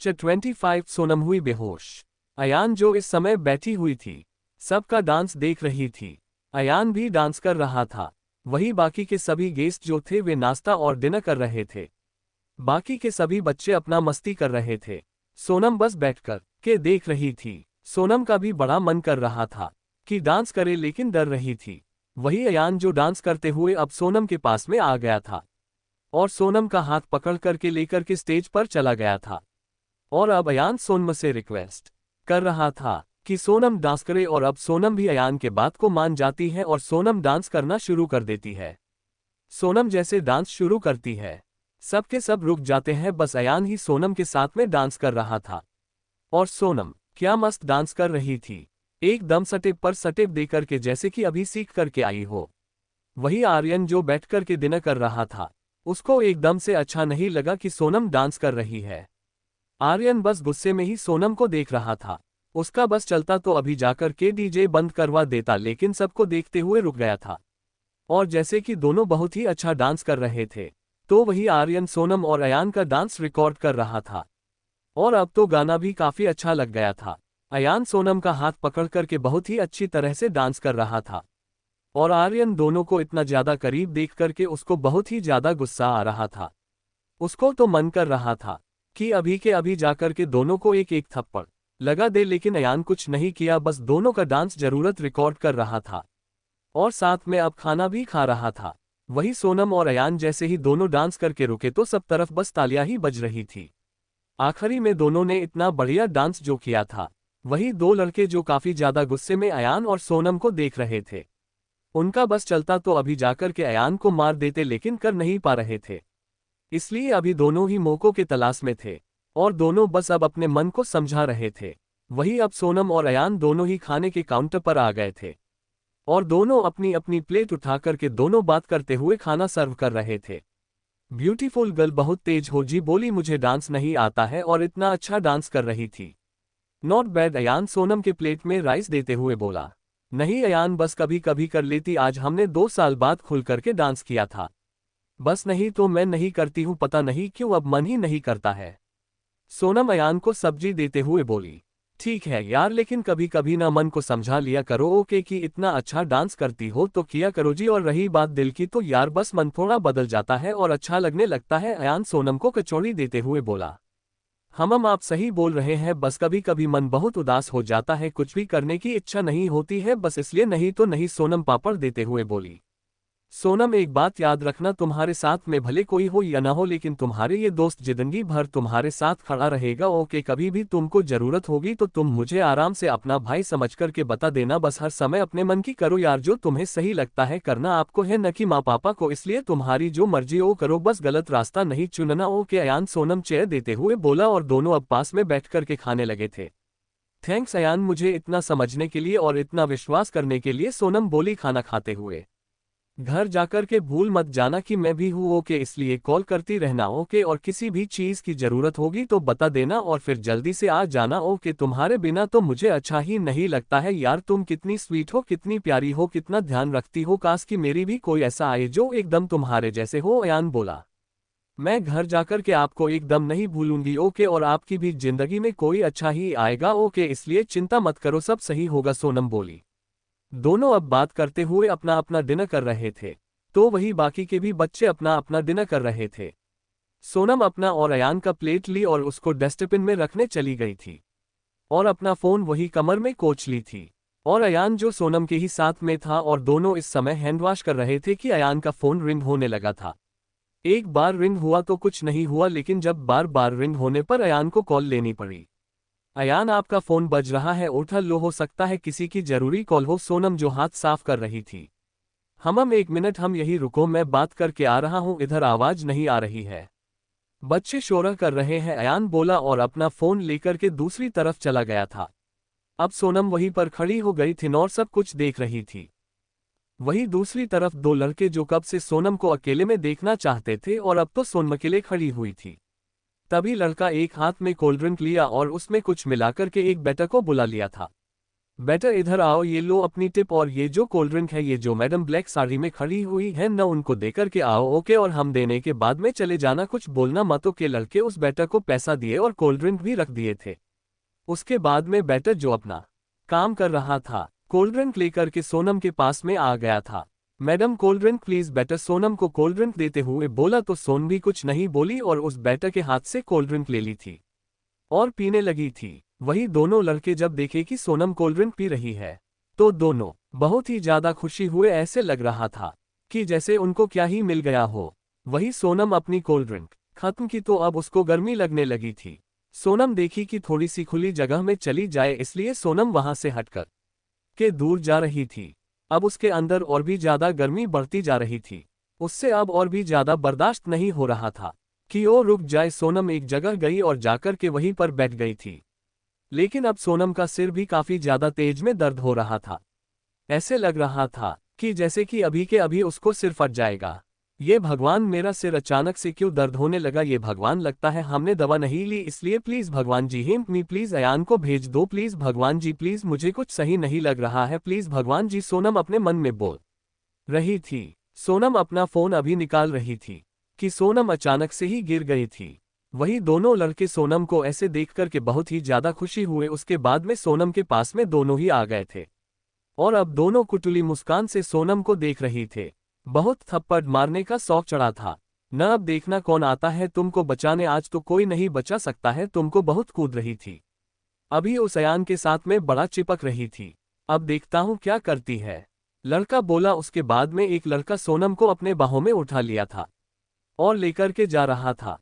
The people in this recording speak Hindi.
25 सोनम हुई बेहोश। अयान जो इस समय बैठी हुई थी, सबका डांस देख रही थी। अयान भी डांस कर रहा था। वही बाकी के सभी गेस्ट जो थे वे नाश्ता और डिनर कर रहे थे। बाकी के सभी बच्चे अपना मस्ती कर रहे थे। सोनम बस बैठकर के देख रही थी। सोनम का भी बड़ा मन कर रहा था कि डांस करे, लेकिन डर रही थी। वही अयान जो डांस करते हुए अब सोनम के पास में आ गया था और सोनम का हाथ पकड़ करके लेकर के स्टेज पर चला गया था। और अब अयान सोनम से रिक्वेस्ट कर रहा था कि सोनम डांस करे, और अब सोनम भी अयान के बात को मान जाती है और सोनम डांस करना शुरू कर देती है। सोनम जैसे डांस शुरू करती है, सबके सब रुक जाते हैं। बस अयान ही सोनम के साथ में डांस कर रहा था और सोनम क्या मस्त डांस कर रही थी, एकदम स्टेप पर स्टेप देकर के, जैसे कि अभी सीख करके आई हो। वही आर्यन जो बैठ कर के डिनर कर रहा था, उसको एकदम से अच्छा नहीं लगा कि सोनम डांस कर रही है। आर्यन बस गुस्से में ही सोनम को देख रहा था। उसका बस चलता तो अभी जाकर के डीजे बंद करवा देता, लेकिन सबको देखते हुए रुक गया था। और जैसे कि दोनों बहुत ही अच्छा डांस कर रहे थे, तो वही आर्यन सोनम और अयान का डांस रिकॉर्ड कर रहा था। और अब तो गाना भी काफी अच्छा लग गया था। अयान सोनम का हाथ पकड़ करके बहुत ही अच्छी तरह से डांस कर रहा था और आर्यन दोनों को इतना ज्यादा करीब देख करके उसको बहुत ही ज्यादा गुस्सा आ रहा था। उसको तो मन कर रहा था कि अभी के अभी जाकर के दोनों को एक एक थप्पड़ लगा दे, लेकिन अयान कुछ नहीं किया, बस दोनों का डांस जरूरत रिकॉर्ड कर रहा था और साथ में अब खाना भी खा रहा था। वही सोनम और अयान जैसे ही दोनों डांस करके रुके तो सब तरफ बस तालियां ही बज रही थी। आखिरी में दोनों ने इतना बढ़िया डांस जो किया था। वही दो लड़के जो काफी ज्यादा गुस्से में अयान और सोनम को देख रहे थे, उनका बस चलता तो अभी जाकर के अयान को मार देते, लेकिन कर नहीं पा रहे थे। इसलिए अभी दोनों ही मौकों के तलाश में थे और दोनों बस अब अपने मन को समझा रहे थे। वही अब सोनम और अयान दोनों ही खाने के काउंटर पर आ गए थे और दोनों अपनी अपनी प्लेट उठा करके दोनों बात करते हुए खाना सर्व कर रहे थे। ब्यूटीफुल गर्ल बहुत तेज हो जी, बोली मुझे डांस नहीं आता है और इतना अच्छा डांस कर रही थी। नॉट बैड अयान सोनम के प्लेट में राइस देते हुए बोला। नहीं अयान, बस कभी कभी कर लेती, आज हमने 2 साल बाद खुल करके डांस किया था। बस नहीं तो मैं नहीं करती हूँ, पता नहीं क्यों अब मन ही नहीं करता है। सोनम अयान को सब्जी देते हुए बोली। ठीक है यार, लेकिन कभी कभी ना मन को समझा लिया करो ओके, कि इतना अच्छा डांस करती हो तो किया करो जी, और रही बात दिल की तो यार बस मन थोड़ा बदल जाता है और अच्छा लगने लगता है। अयान सोनम को कचौड़ी देते हुए बोला। हम आप सही बोल रहे हैं, बस कभी कभी मन बहुत उदास हो जाता है, कुछ भी करने की इच्छा नहीं होती है, बस इसलिए नहीं तो नहीं। सोनम पापड़ देते हुए बोली। सोनम एक बात याद रखना, तुम्हारे साथ में भले कोई हो या ना हो, लेकिन तुम्हारे ये दोस्त जिंदगी भर तुम्हारे साथ खड़ा रहेगा ओके। कभी भी तुमको जरूरत होगी तो तुम मुझे आराम से अपना भाई समझ करके बता देना, बस हर समय अपने मन की करो यार, जो तुम्हें सही लगता है करना आपको है, न कि माँ पापा को, इसलिए तुम्हारी जो मर्जी हो करो, बस गलत रास्ता नहीं चुनना ओके। अयान सोनम चेयर देते हुए बोला और दोनों अब पास में बैठ करके खाने लगे थे। थैंक्स अयान मुझे इतना समझने के लिए और इतना विश्वास करने के लिए, सोनम बोली खाना खाते हुए। घर जाकर के भूल मत जाना कि मैं भी हूँ ओके, इसलिए कॉल करती रहना ओके, और किसी भी चीज़ की ज़रूरत होगी तो बता देना और फिर जल्दी से आ जाना ओके। तुम्हारे बिना तो मुझे अच्छा ही नहीं लगता है यार, तुम कितनी स्वीट हो, कितनी प्यारी हो, कितना ध्यान रखती हो, काश कि मेरी भी कोई ऐसा आए जो एकदम तुम्हारे जैसे हो। अयान बोला। मैं घर जाकर के आपको एकदम नहीं भूलूंगी ओके, और आपकी भी जिंदगी में कोई अच्छा ही आएगा ओके, इसलिए चिंता मत करो, सब सही होगा। सोनम बोली। दोनों अब बात करते हुए अपना अपना डिनर कर रहे थे, तो वही बाकी के भी बच्चे अपना अपना डिनर कर रहे थे। सोनम अपना और अयान का प्लेट ली और उसको डस्टबिन में रखने चली गई थी और अपना फोन वही कमर में कोच ली थी। और अयान जो सोनम के ही साथ में था और दोनों इस समय हैंड वॉश कर रहे थे कि अयान का फोन रिंग होने लगा था। एक बार रिंग हुआ तो कुछ नहीं हुआ, लेकिन जब बार बार रिंग होने पर अयान को कॉल लेनी पड़ी। अयान आपका फोन बज रहा है, उठा लो, हो सकता है किसी की जरूरी कॉल हो। सोनम जो हाथ साफ कर रही थी। हम 1 मिनट, हम यही रुको, मैं बात करके आ रहा हूँ, इधर आवाज नहीं आ रही है, बच्चे शोर कर रहे हैं। अयान बोला और अपना फोन लेकर के दूसरी तरफ चला गया था। अब सोनम वहीं पर खड़ी हो गई थी और सब कुछ देख रही थी। वहीं दूसरी तरफ 2 लड़के जो कब से सोनम को अकेले में देखना चाहते थे और अब तो सोनम अकेले खड़ी हुई थी। तभी लड़का एक हाथ में कोल्ड ड्रिंक लिया और उसमें कुछ मिलाकर के एक बेटा को बुला लिया था। बेटा इधर आओ, ये लो अपनी टिप, और ये जो कोल्ड ड्रिंक है, ये जो मैडम ब्लैक साड़ी में खड़ी हुई है न, उनको देकर के आओ, ओके, और हम देने के बाद में चले जाना, कुछ बोलना मत। के लड़के उस बेटा को पैसा दिए और कोल्ड ड्रिंक भी रख दिए थे। उसके बाद में बेटा जो अपना काम कर रहा था, कोल्ड ड्रिंक लेकर के सोनम के पास में आ गया था। मैडम कोल्ड ड्रिंक प्लीज, बेटा सोनम को कोल्ड ड्रिंक देते हुए बोला तो सोन भी कुछ नहीं बोली और उस बेटा के हाथ से कोल्ड ड्रिंक ले ली थी और पीने लगी थी। वही दोनों लड़के जब देखे कि सोनम कोल्ड ड्रिंक पी रही है तो दोनों बहुत ही ज्यादा खुशी हुए, ऐसे लग रहा था कि जैसे उनको क्या ही मिल गया हो। वही सोनम अपनी कोल्ड ड्रिंक खत्म की तो अब उसको गर्मी लगने लगी थी। सोनम देखी कि थोड़ी सी खुली जगह में चली जाए, इसलिए सोनम वहां से हटकर के दूर जा रही थी। अब उसके अंदर और भी ज्यादा गर्मी बढ़ती जा रही थी, उससे अब और भी ज्यादा बर्दाश्त नहीं हो रहा था कि ओ रुक जाए। सोनम एक जगह गई और जाकर के वहीं पर बैठ गई थी, लेकिन अब सोनम का सिर भी काफी ज्यादा तेज में दर्द हो रहा था। ऐसे लग रहा था कि जैसे कि अभी के अभी उसको सिर फट जाएगा। ये भगवान, मेरा सिर अचानक से क्यों दर्द होने लगा? ये भगवान, लगता है हमने दवा नहीं ली, इसलिए प्लीज भगवान जी हेल्प मी, प्लीज अयान को भेज दो, प्लीज भगवान जी प्लीज, मुझे कुछ सही नहीं लग रहा है, प्लीज भगवान जी। सोनम अपने मन में बोल रही थी। सोनम अपना फोन अभी निकाल रही थी कि सोनम अचानक से ही गिर गई थी। वही दोनों लड़के सोनम को ऐसे देख करके बहुत ही ज्यादा खुशी हुए। उसके बाद में सोनम के पास में दोनों ही आ गए थे और अब दोनों कुटुली मुस्कान से सोनम को देख रही थे। बहुत थप्पड़ मारने का शौक चढ़ा था न, अब देखना कौन आता है तुमको बचाने, आज तो कोई नहीं बचा सकता है तुमको। बहुत कूद रही थी, अभी उस अयान के साथ में बड़ा चिपक रही थी, अब देखता हूं क्या करती है, लड़का बोला। उसके बाद में एक लड़का सोनम को अपने बाहों में उठा लिया था और लेकर के जा रहा था।